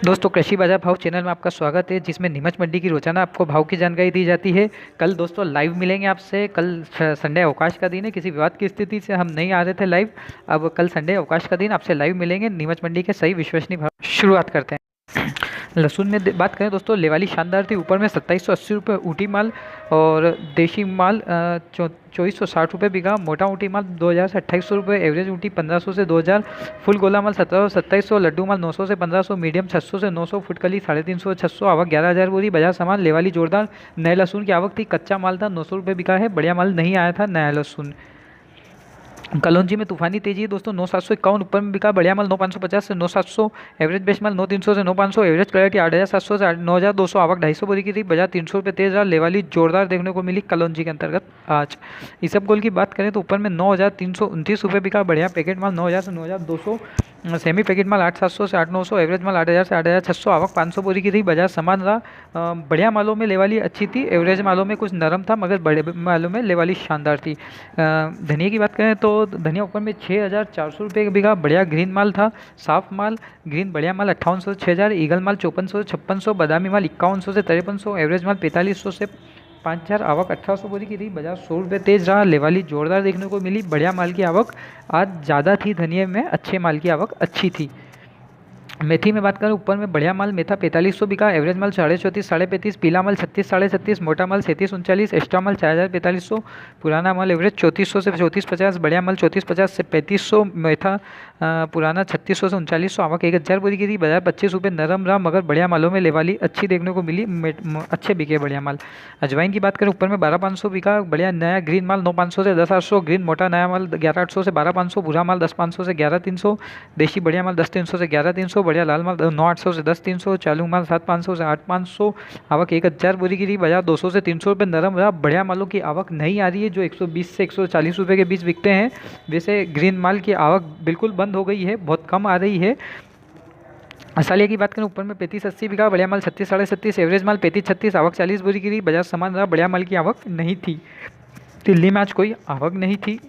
दोस्तों कृषि बाजार भाव चैनल में आपका स्वागत है, जिसमें नीमच मंडी की रोजाना आपको भाव की जानकारी दी जाती है। कल दोस्तों लाइव मिलेंगे आपसे। कल संडे अवकाश का दिन है, किसी विवाद की स्थिति से हम नहीं आ रहे थे लाइव। अब कल संडे अवकाश का दिन आपसे लाइव मिलेंगे। नीमच मंडी के सही विश्वसनीय भाव शुरुआत करते हैं। लहसुन में बात करें दोस्तों, लेवाली शानदार थी। ऊपर में 2780 रुपये ऊटी माल और देशी माल 2460 रुपये बीघा। मोटा ऊटी माल 2000 से 2800 रुपये, एवरेज ऊटी 1500 से 2000, फुल गोला माल 1700 से 2700, लड्डू माल 900 से 1500, मीडियम 600 से 900, फुटकली 350 से 600, आवक 11000 बोरी। बाजार सामान लेवाली जोरदार। नए लहसुन की आवक थी। कच्चा माल था 900 रुपये बिका है। बढ़िया माल नहीं आया था नया लहसुन। कलौंजी में तूफानी तेजी है दोस्तों। 9751 ऊपर में बिका। बढ़िया माल 9550 से 9700, एवरेज बेस्ट माल 9300 से 9500, एवरेज क्वालिटी 8700 से 9200, आवक 250 बोरी की थी। बाजार 300 रुपये तेज रहा। लेवाली जोरदार देखने को मिली कलौंजी के अंतर्गत आज। इसबगोल की बात करें तो ऊपर में 9329 रुपये बिका। बढ़िया पैकेट माल 9000 से 9200, सेमी पैकेट माल 8700 से 8900, एवरेज माल 8000 से 8600, आवक 500 बोरी की थी। बाजार समान रहा। बढ़िया मालों में लेवाली अच्छी थी, एवरेज मालों में कुछ नरम था, मगर बड़े मालों में लेवाली शानदार थी। धनिया की बात करें तो धनिया ऊपर में 6400 रुपये का बिका। बढ़िया ग्रीन माल था, साफ माल ग्रीन। बढ़िया माल 5800 से 6000, ईगल माल 5400 से 5600, बादामी माल 5100 से 5300, एवरेज माल 4500 से 5000, आवक 1800 बोरी की थी। बाजार 100 रुपये तेज रहा। लेवाली जोरदार देखने को मिली। बढ़िया माल की आवक आज ज़्यादा थी। धनिया में अच्छे माल की आवक अच्छी थी। मेथी में बात करें, ऊपर में बढ़िया माल मेथा 4500 बिका, एवरेज माल 34.5 35, पीला माल 36 36.5, मोटा माल 37 39, एक्स्ट्रा माल 4450, पुराना माल एवरेज 3400 से 3450, बढ़िया माल 3450 से 3500, मेथा पुराना 3600 से 3900, आवक 1000 बोरी की थी। बाजार 25 रुपये नरम रहा, मगर बढ़िया मालों में लेवाली अच्छी देखने को मिली। अच्छे बिके बढ़िया माल। अजवाइन की बात करें, ऊपर में 12500 बिका। बढ़िया नया ग्रीन माल 9500 से 10800, ग्रीन मोटा नया माल 11800 से 12500, भूरा माल 10500 से 11300, देशी बढ़िया माल 10300 से 11300, बढ़िया लाल माल 9800 से 10300, चालू माल 7500 से 8500, आवक 1000 बोरी की थी। बाजार 200 से 300 रुपये नरम रहा। बढ़िया मालों की आवक नहीं आ रही है, जो 120 से 140 रुपये के बीच बिकते हैं। वैसे ग्रीन माल की आवक बिल्कुल बंद हो गई है, बहुत कम आ रही है। असालिया की बात करें, ऊपर में 3580 बिका। बढ़िया माल 36 36.5, एवरेज माल 35 36, आवक 40 बोरी की थी। बाजार समान रहा। बढ़िया माल की आवक नहीं थी। दिल्ली में आज कोई आवक नहीं थी।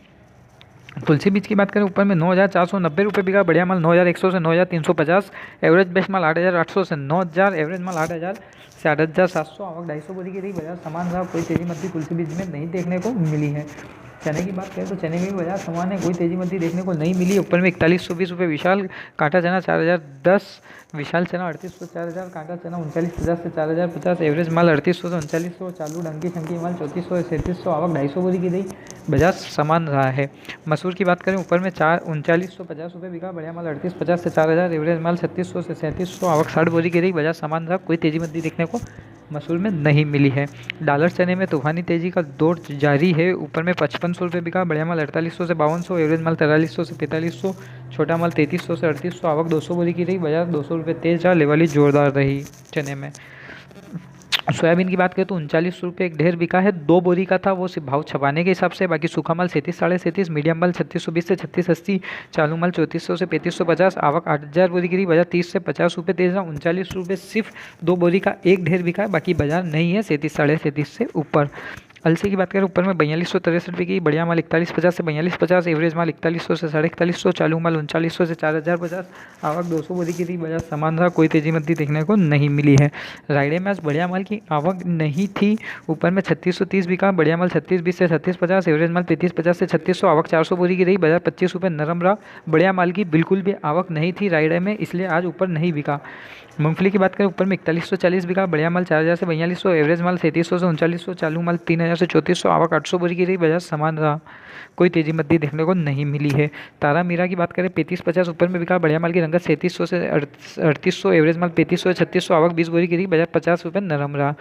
तुलसी बीज की बात करें, ऊपर में 9490 रुपये बिका। बढ़िया माल 9100 से 9350, एवरेज बेस्ट माल 8800 से 9000, एवरेज माल 8000 से 8700, आवक 250 बोरी की थी। बाजार समान रहा। कोई तेजी मध्य तुलसी बीज में नहीं देखने को मिली है। चने की बात करें तो चने में भी बाजार समान है, कोई तेजी मध्य देखने को नहीं मिली। ऊपर में 4120 रुपये विशाल, कांटा चना 4010, विशाल चना 3800 4000, कांटा चना 3950 से 4050, एवरेज माल 3800 से 3900, चालू डंकी शंकी माल 3400 से 3700, आवक 250 बोरी की गई। बाजार समान रहा है। मसूर की बात करें, ऊपर में 3950 रुपये बिका। बढ़िया माल 3850 से 4000, एवरेज माल 3600 से 3700, आवक 60 बोरी की गई। बाजार समान रहा। कोई तेजी मध्य देखने को मसूर में नहीं मिली है। डॉलर चने में तूफानी तेजी का दौर जारी है। ऊपर में 5500 रुपये बिका। बढ़िया माल 4800 से 5200, एवरेज माल 4300 से 4500, छोटा माल 3300 से 3800, आवक 200 बोरी की रही। बाजार 200 रुपये तेज रहा। लेवाली जोरदार रही चने में। सोयाबीन की बात करें तो 39 रुपये एक ढेर बिका है। 2 बोरी का था, वो सिर्फ भाव छपाने के हिसाब से। बाकी सूखा माल 37 37.5, मीडियम माल 3620 से 3680, चालू माल 3400 से 3550, आवक 8000 बोरी की रही। बाजार 30 से 50 रुपये तेज रहा। 39 रुपये सिर्फ 2 बोरी का एक ढेर बिका है, बाकी बाजार नहीं है 37 37.5 से ऊपर। अलसी की बात करें, ऊपर में 4263 रुपये की। बढ़िया माल 4150 से 4250, एवरेज माल 4100 से 4150, चालू माल 3900 से 4050, आवक 200 बोरी की थी। बाजार समान रहा। कोई तेजी मध्य देखने को नहीं मिली है। रायडे में आज बढ़िया माल की आवक नहीं थी। ऊपर में 3630 बिका। बढ़िया माल 3620 से 3650, एवरेज माल 3550 से 3600, आवक 400 बोरी की रही। बाजार 25 रुपये नरम रहा। बढ़िया माल की बिल्कुल भी आवक नहीं थी रायडे में, इसलिए आज ऊपर नहीं बिका। मूंगफली की बात करें, ऊपर में 4140 बिका। बढ़िया माल 4000 से 4200, एवरेज माल 3700 से 3900, चालू माल 3000 से 3400, आवक 800 बोरी की रही। बाजार समान रहा। कोई तेजी मध्य देखने को नहीं मिली है। तारा मीरा की बात करें, 3550 ऊपर में बिका। बढ़िया माल की रंगत 3700 से 3800, एवरेज माल 3500 से 3600, आवक 20 बोरी की रही। बाजार 50 रुपये नरम रहा।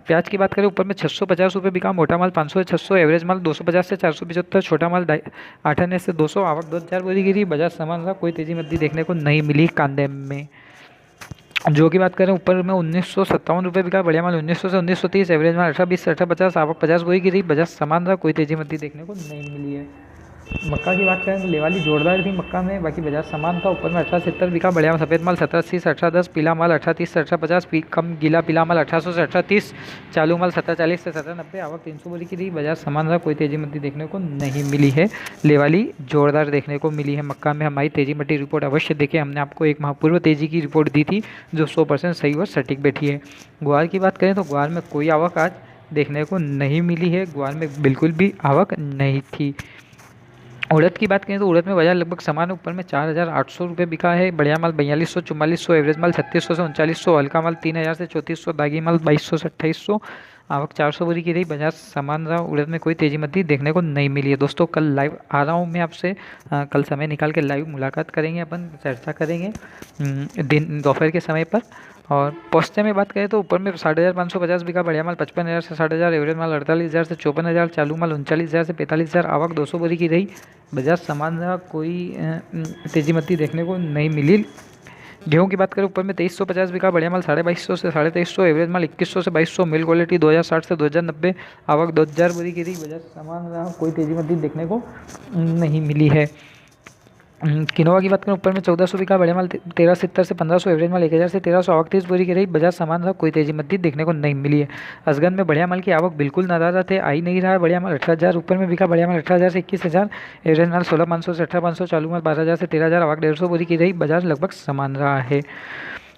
प्याज की बात करें, ऊपर में 650 रुपये बिका। मोटा माल 500 से 600, एवरेज माल 250 से 475, छोटा माल 8 से 200, आवक 2000 बोरी की रही। बाजार समान रहा। कोई तेजी मध्य देखने को नहीं मिली कांदे में। जो की बात करें, ऊपर में 1957 रुपये बिका। बढ़िया माल 1900 से 1930, एवरेज माल 1820 से 1850, आवक 50 बोरी की रही। बाजार समान रहा। कोई तेजी मध्य देखने को नहीं मिली है। मक्का की बात करें तो लेवाली जोरदार थी मक्का में, बाकी बाजार समान था। ऊपर में 1870 बिका, बढ़िया माल सफ़ेद माल 1780 से 1810, पीला माल 1830 से 1850, कम गीला पीला माल 1800 से 1830, चालू माल 1740 से 1790। आवक 300 बोरी की थी। बाजार समान रहा, कोई तेजी मंदी देखने को नहीं मिली है। लेवाली जोरदार देखने को मिली है मक्का में। हमारी तेजी मंडी रिपोर्ट अवश्य देखें, हमने आपको एक माह पूर्व तेजी की रिपोर्ट दी थी जो 100% सही और सटीक बैठी है। ग्वार की बात करें तो ग्वार में कोई आवक आज देखने को नहीं मिली है। ग्वार में बिल्कुल भी आवक नहीं थी। उड़द की बात करें तो उड़द में बाजार लगभग समान, ऊपर में 4,800 रुपये बिका है। बढ़िया माल 4200 4400, एवरेज माल 3600 से 3900, हल्का माल 3000 से 3400, दागी माल 2200 से 2800। आवक 400 बोरी की रही। बाजार समान रहा, उड़द में कोई तेजी मद्दी देखने को नहीं मिली है। दोस्तों कल लाइव आ रहा हूँ मैं आपसे, कल समय निकाल के लाइव मुलाकात करेंगे, अपन चर्चा करेंगे दिन दोपहर के समय पर। और पोस्ते में बात करें तो ऊपर में 5,550 बिका, बढ़िया माल 55,000 से 60,000, एवरेज माल 48,000 से 54,000, चालू माल 39,000 से 45,000। आवक 200 बोरी की रही। बाजार समान रहा, कोई तेजी मत्ती देखने को नहीं मिली। गेहूं की बात करें ऊपर में 2350 बिका, बढ़िया माल 2250 से 2350, एवरेज माल 2100 से 2200, मिल क्वालिटी 2060 से 2090। आवक 2000 बोरी की रही। बाजार समान रहा, कोई तेजी मत्ती देखने को नहीं मिली है। किनोवा की बात करें ऊपर में 1400 बिका, बढ़िया माल 1370 से 1500, एवरेज माल 1000 से 1300। आवक 30 बोरी की रही। बाजार समान रहा, कोई तेजी मद्दी देखने को नहीं मिली है। असगन में बढ़िया माल की आवक बिल्कुल नादारा थे, आ ही नहीं रहा है। बढ़िया माल 18,000 ऊपर में बिका, बढ़िया माल 18,000 से 21,000, एवरेज माल 16,500 से 18,500, चालू माल 12,000 से 13,000। आवक 150 बोरी की रही। बाजार लगभग समान रहा है।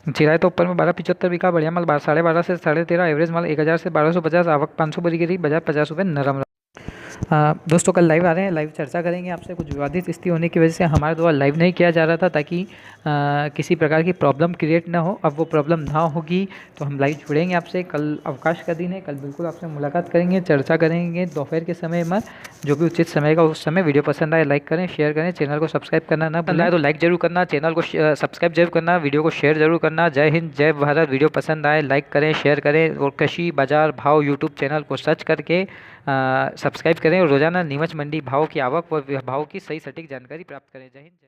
चिराए तो ऊपर में 1275 बिका, बढ़िया माल 12,500 से 13,500, एवरेज माल 1,000 से 1,250। आवक 500 बोरी की रही। बाजार 50 रुपये नरम। दोस्तों कल लाइव आ रहे हैं, लाइव चर्चा करेंगे आपसे। कुछ विवादित स्थिति होने की वजह से हमारे द्वारा लाइव नहीं किया जा रहा था, ताकि किसी प्रकार की प्रॉब्लम क्रिएट ना हो। अब वो प्रॉब्लम ना होगी तो हम लाइव जुड़ेंगे आपसे। कल अवकाश का दिन है, कल बिल्कुल आपसे मुलाकात करेंगे, चर्चा करेंगे दोपहर के समय में, जो भी उचित समय का उस समय। वीडियो पसंद आए लाइक करें, शेयर करें, चैनल को सब्सक्राइब करना ना भूलें। तो लाइक जरूर करना, चैनल को सब्सक्राइब जरूर करना, वीडियो को शेयर जरूर करना। जय हिंद, जय भारत। वीडियो पसंद आए लाइक करें, शेयर करें, और कृषि बाजार भाव यूट्यूब चैनल को सर्च करके सब्सक्राइब करें, और रोजाना नीमच मंडी भाव की आवक व भाव की सही सटीक जानकारी प्राप्त करें। जय हिंद।